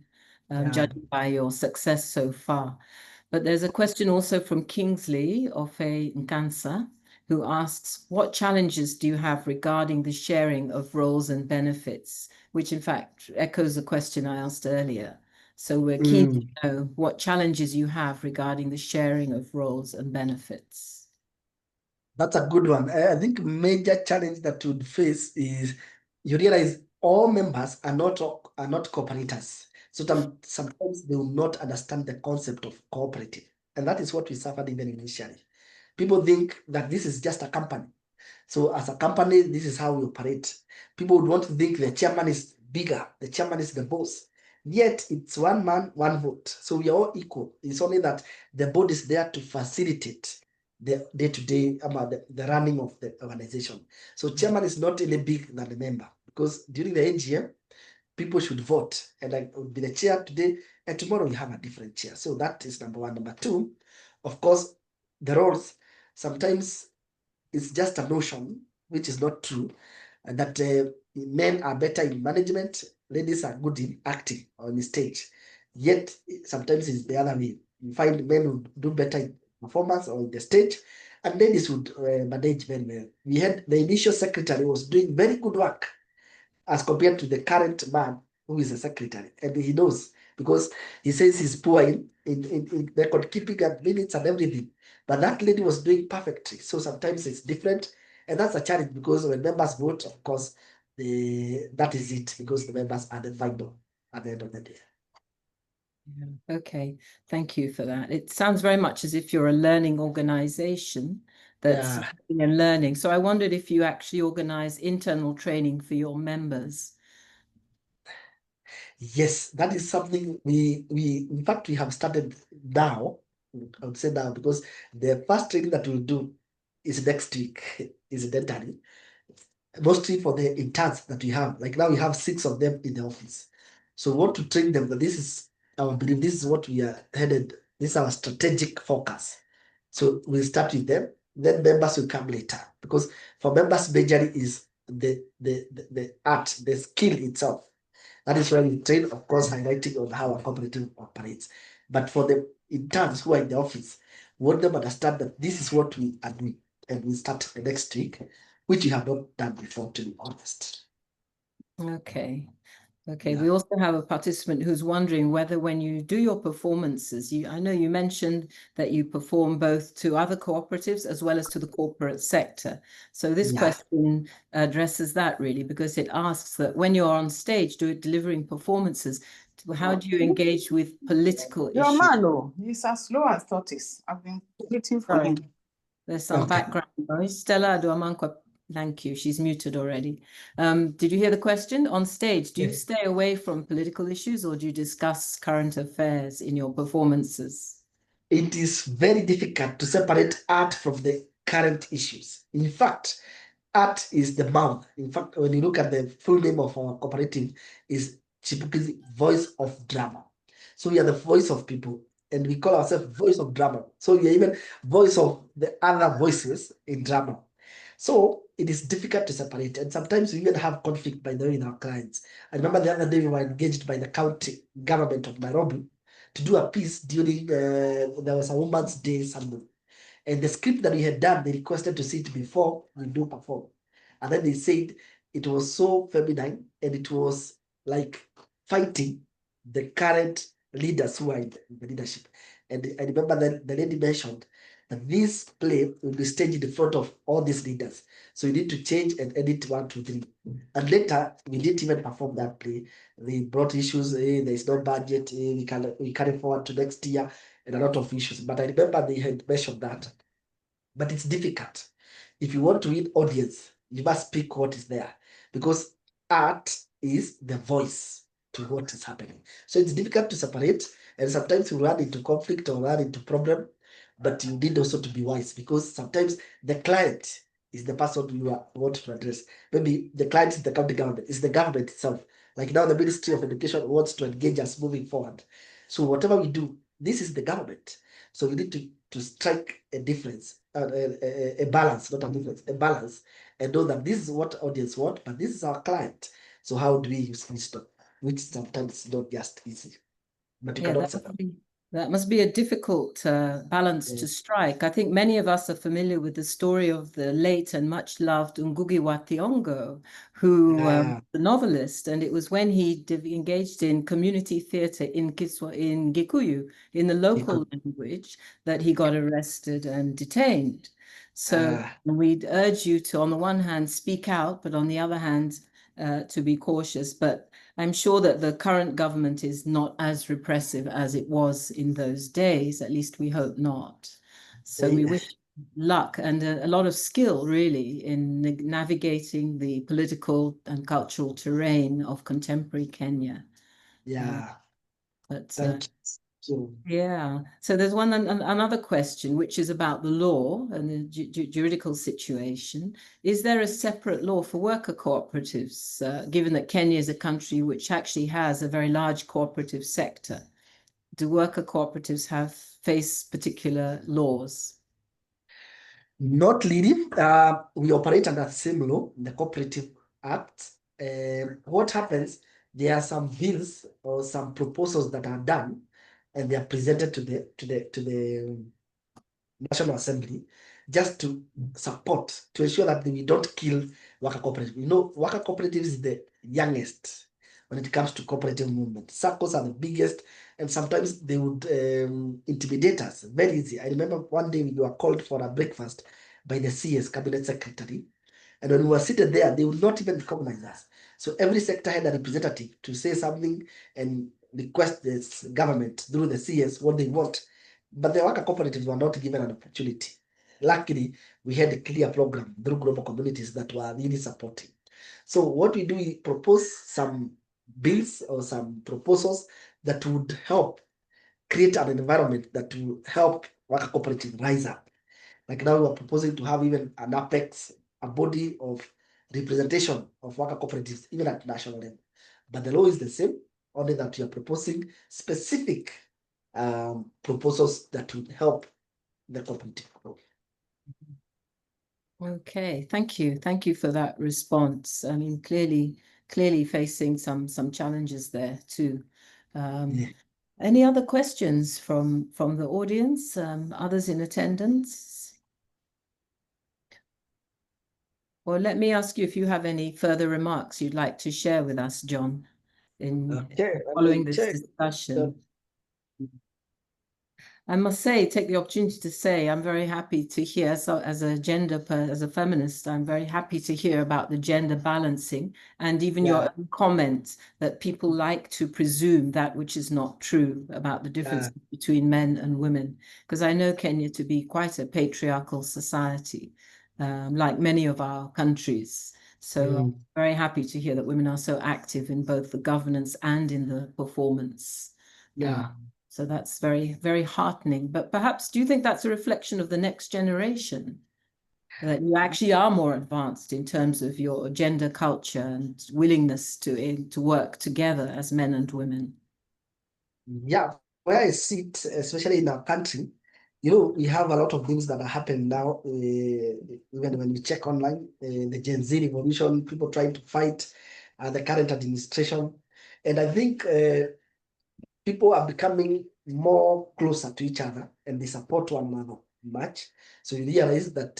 Speaker 1: judging by your success so far. But there's a question also from Kingsley of Nkansa, who asks, what challenges do you have regarding the sharing of roles and benefits, which in fact echoes a question I asked earlier. So we're keen to know what challenges you have regarding the sharing of roles and benefits.
Speaker 2: That's a good one. I think major challenge that you would face is you realize all members are not cooperators. So sometimes they will not understand the concept of cooperative. And that is what we suffered even initially. People think that this is just a company. So as a company, this is how we operate. People would want to think the chairman is bigger, the chairman is the boss. Yet it's one man, one vote. So we are all equal. It's only that the board is there to facilitate the day-to-day about the running of the organization. So chairman is not any big than the member, because during the AGM, people should vote, and I would be the chair today, and tomorrow we have a different chair. So that is number one. Number two, of course, the roles sometimes it's just a notion, which is not true, and that men are better in management, ladies are good in acting on the stage. Yet sometimes it's the other way. You find men who do better in performance or in the stage, and ladies would manage very well. We had the initial secretary was doing very good work as compared to the current man who is a secretary, and he knows because he says he's poor in record keeping and minutes and everything. But that lady was doing perfectly. So sometimes it's different, and that's a challenge because when members vote, of course, that is it, because the members are the final at the end of the day.
Speaker 1: Yeah. Okay, thank you for that. It sounds very much as if you're a learning organization that's and learning. So I wondered if you actually organize internal training for your members.
Speaker 2: Yes, that is something we in fact we have started now. I would say now, because the first training that we'll do is next week, incidentally, mostly for the interns that we have. Like now we have 6 of them in the office. So we want to train them that this is our belief, this is what we are headed, this is our strategic focus. So we'll start with them, then members will come later. Because for members, majorly is the art, the skill itself. That is why we train, of course, highlighting on how a cooperative operates. But for the interns who are in the office, we want them to understand that this is what we are doing, and we start the next week, which we have not done before, to be honest.
Speaker 1: Okay. Okay,
Speaker 2: Yeah.
Speaker 1: we also have a participant who's wondering whether when you do your performances, I know you mentioned that you perform both to other cooperatives as well as to the corporate sector. So this question addresses that really, because it asks that when you're on stage delivering performances, how do you engage with political issues?
Speaker 3: Your man, oh, he's as slow as tortoise. I've been waiting for him.
Speaker 1: There's some background noise. Stella Aduamankwa, thank you. She's muted already. Did you hear the question? On stage, do you stay away from political issues, or do you discuss current affairs in your performances?
Speaker 2: It is very difficult to separate art from the current issues. In fact, art is the mouth. In fact, when you look at the full name of our cooperative, is Chipukizi Voice of Drama. So we are the voice of people, and we call ourselves Voice of Drama. So we are even voice of the other voices in drama. So it is difficult to separate, and sometimes we even have conflict, by the way, with our clients. I remember the other day we were engaged by the county government of Nairobi to do a piece during there was a Women's Day something. And the script that we had done, they requested to see it before we do perform. And then they said it was so feminine, and it was like fighting the current leaders who are in the leadership. And I remember that the lady mentioned that this play will be staged in front of all these leaders. So you need to change and edit 1, 2, 3. And later, we didn't even perform that play. They brought issues, there is no budget, we carry forward to next year, and a lot of issues. But I remember they had mentioned that. But it's difficult. If you want to win audience, you must pick what is there, because art is the voice to what is happening. So it's difficult to separate, and sometimes you run into conflict or run into problem, but you need also to be wise, because sometimes the client is the person you want to address. Maybe the client is the county government, it's the government itself. Like now the Ministry of Education wants to engage us moving forward. So whatever we do, this is the government. So we need to strike a difference, a balance, not a difference, a balance, and know that this is what audience want, but this is our client. So how do we use wisdom, which sometimes is not just easy, but you cannot separate.
Speaker 1: That must be a difficult balance to strike. I think many of us are familiar with the story of the late and much loved Ngugi wa Thiong'o, who the novelist, and it was when he engaged in community theatre in Gikuyu, in the local language, that he got arrested and detained. So we'd urge you to, on the one hand, speak out, but on the other hand, to be cautious. But I'm sure that the current government is not as repressive as it was in those days. At least we hope not. So we wish luck and a lot of skill, really, in navigating the political and cultural terrain of contemporary Kenya.
Speaker 2: Yeah.
Speaker 1: But
Speaker 2: Thank you. So
Speaker 1: Yeah. So there's another question, which is about the law and the juridical situation. Is there a separate law for worker cooperatives, given that Kenya is a country which actually has a very large cooperative sector? Do worker cooperatives face particular laws?
Speaker 2: not leading, we operate under the same law, the Cooperative Act. What happens, there are some bills or some proposals that are done and they are presented to the National Assembly just to support, to ensure that we don't kill worker cooperatives. You know, worker cooperatives is the youngest when it comes to cooperative movement. SACCOs are the biggest, and sometimes they would intimidate us very easy. I remember one day we were called for a breakfast by the CS Cabinet Secretary, and when we were seated there, they would not even recognize us. So every sector had a representative to say something and request this government through the CS what they want. But the worker cooperatives were not given an opportunity. Luckily, we had a clear program through global communities that were really supporting. So what we do, we propose some bills or some proposals that would help create an environment that will help worker cooperatives rise up. Like now we are proposing to have even an apex, a body of representation of worker cooperatives, even at national level. But the law is the same, only that we are proposing specific proposals that would help the cooperative growth.
Speaker 1: Okay, thank you. Thank you for that response. I mean, clearly facing some challenges there too.
Speaker 2: Yeah.
Speaker 1: Any other questions from the audience? Others in attendance? Well, let me ask you if you have any further remarks you'd like to share with us, John, in following this discussion. I must say, take the opportunity to say, I'm very happy to hear, so as a feminist, I'm very happy to hear about the gender balancing and even your own comment that people like to presume that which is not true about the difference between men and women. Because I know Kenya to be quite a patriarchal society, like many of our countries. So I'm very happy to hear that women are so active in both the governance and in the performance. So that's very, very heartening. But perhaps, do you think that's a reflection of the next generation? That you actually are more advanced in terms of your gender culture and willingness to work together as men and women?
Speaker 2: Yeah, where I sit, especially in our country, you know, we have a lot of things that are happening now. Even when we check online, the Gen Z revolution, people trying to fight the current administration. And I think people are becoming more closer to each other and they support one another much. So you realize that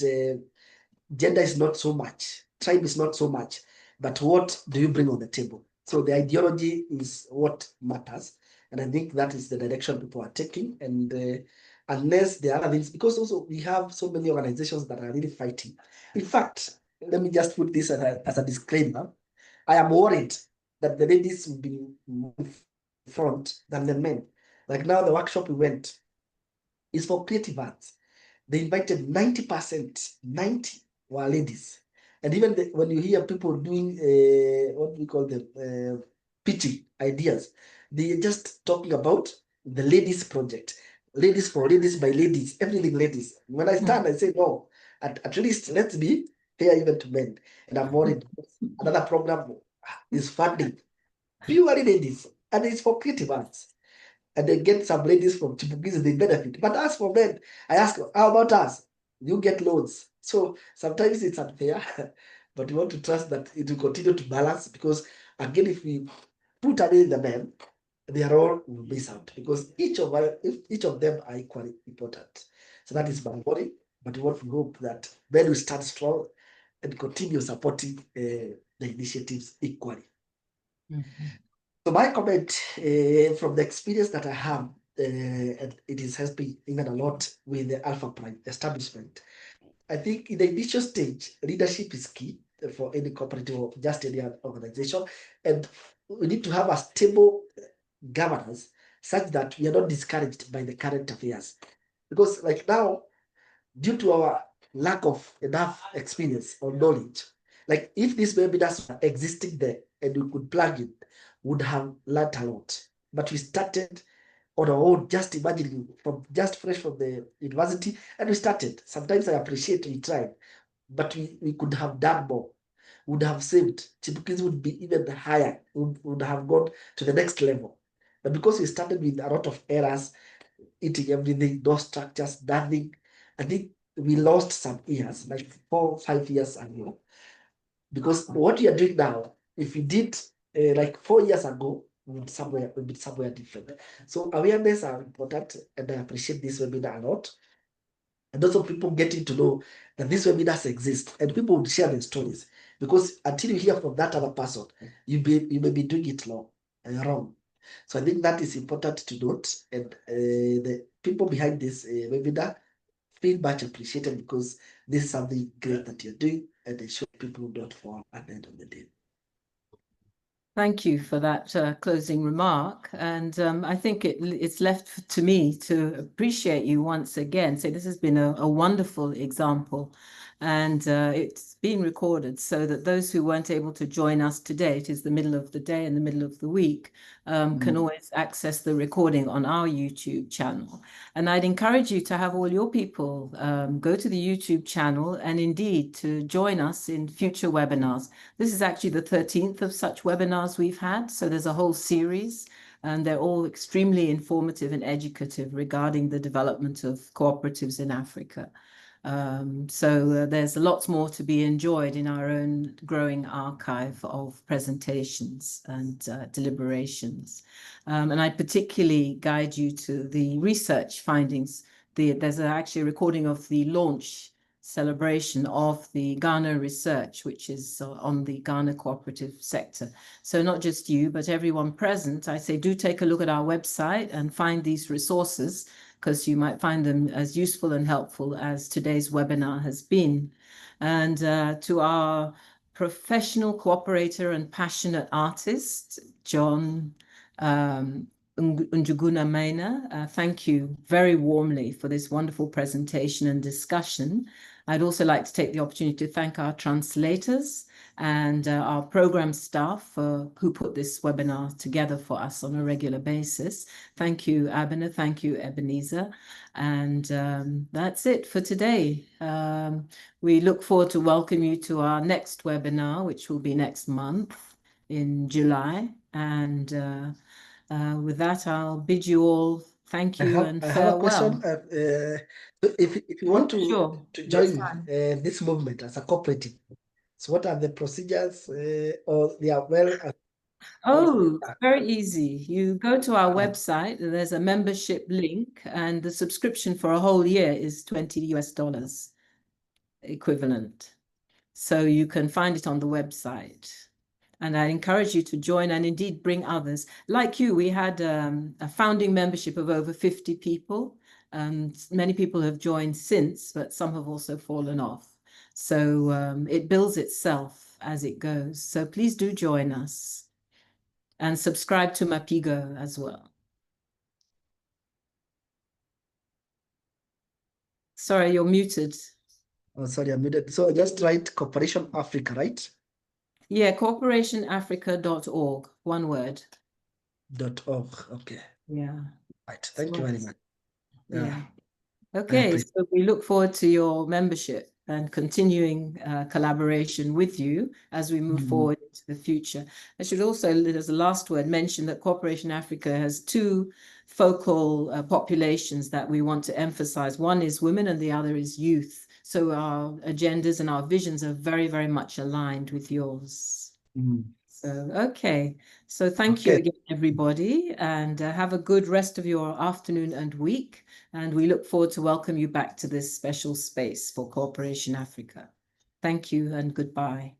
Speaker 2: gender is not so much, tribe is not so much, but what do you bring on the table? So the ideology is what matters. And I think that is the direction people are taking. And unless there are other things, because also we have so many organizations that are really fighting. In fact, let me just put this as a disclaimer. I am worried that the ladies will be more in front than the men. Like now, the workshop we went is for creative arts. They invited 90%, 90 were ladies. And even when you hear people doing, what do we call them, pitching ideas, they're just talking about the ladies project. Ladies for ladies by ladies, everything ladies. When I stand, I say, no, at least let's be fair even to men. And I'm worried. Another program is funding purely ladies, and it's for creative arts. And they get some ladies from Chipukizi, they benefit. But as for men, I ask, how about us? You get loans. So sometimes it's unfair, but we want to trust that it will continue to balance because, again, if we put away the men, they are all will miss out because each of them are equally important. So that is my worry. But we want to hope that men will stand strong and continue supporting the initiatives equally. So my comment from the experience that I have, and it is helping even a lot with the Alphaprime establishment. I think in the initial stage, leadership is key for any cooperative or just any organization. And we need to have a stable governance such that we are not discouraged by the current affairs. Because like now, due to our lack of enough experience or knowledge, like if these webinars were existing there and we could plug in, would have learned a lot. But we started on our own, just imagining from just fresh from the university, and we started. Sometimes I appreciate we tried, but we could have done more. Would have saved. Chipukizi would be even higher, would have gone to the next level. But because we started with a lot of errors, eating everything, no structures, nothing, I think we lost some years, like 4 or 5 years ago. Because what we are doing now, if we did like 4 years ago, we'd be somewhere different. So awareness are important, and I appreciate this webinar a lot. And also people getting to know that these webinars exist, and people would share their stories, because until you hear from that other person, you may be doing it wrong. So I think that is important to note, and the people behind this webinar feel much appreciated, because this is something great that you're doing, and it shows people don't fall at the end of the day.
Speaker 1: Thank you for that closing remark. And I think it's left to me to appreciate you once again. Say this has been a wonderful example, and it's been recorded so that those who weren't able to join us today, it is the middle of the day and the middle of the week, can always access the recording on our YouTube channel. And I'd encourage you to have all your people go to the YouTube channel, and indeed to join us in future webinars. This is actually the 13th of such webinars we've had. So there's a whole series, and they're all extremely informative and educative regarding the development of cooperatives in Africa. So there's lots more to be enjoyed in our own growing archive of presentations and deliberations. And I particularly guide you to the research findings. There's actually a recording of the launch celebration of the Ghana research, which is on the Ghana cooperative sector. So not just you, but everyone present, I say do take a look at our website and find these resources, because you might find them as useful and helpful as today's webinar has been. And to our professional cooperator and passionate artist, John Njuguna Maina, thank you very warmly for this wonderful presentation and discussion. I'd also like to take the opportunity to thank our translators and our program staff who put this webinar together for us on a regular basis. Thank you, Abner. Thank you, Ebenezer. And that's it for today. We look forward to welcoming you to our next webinar, which will be next month in July. And with that, I'll bid you all thank you and farewell.
Speaker 2: I have a question. If you want to join this movement as a cooperative, so what are the procedures, or they are well?
Speaker 1: Oh, very easy. You go to our website, there's a membership link, and the subscription for a whole year is $20 equivalent. So you can find it on the website. And I encourage you to join and indeed bring others. Like you, we had a founding membership of over 50 people. And many people have joined since, but some have also fallen off. So it builds itself as it goes. So please do join us. And subscribe to Mapigo as well. Sorry, you're muted.
Speaker 2: Oh, sorry, I'm muted. So just write Cooperation Africa, right?
Speaker 1: Yeah, cooperationafrica.org, one word.
Speaker 2: .org, okay.
Speaker 1: Yeah.
Speaker 2: Right, thank you very much.
Speaker 1: Yeah. Okay, so we look forward to your membership and continuing collaboration with you as we move forward into the future. I should also, as a last word, mention that Cooperation Africa has two focal populations that we want to emphasize. One is women and the other is youth. So our agendas and our visions are very, very much aligned with yours. So, okay. So thank you again, everybody, and have a good rest of your afternoon and week. And we look forward to welcome you back to this special space for Cooperation Africa. Thank you and goodbye.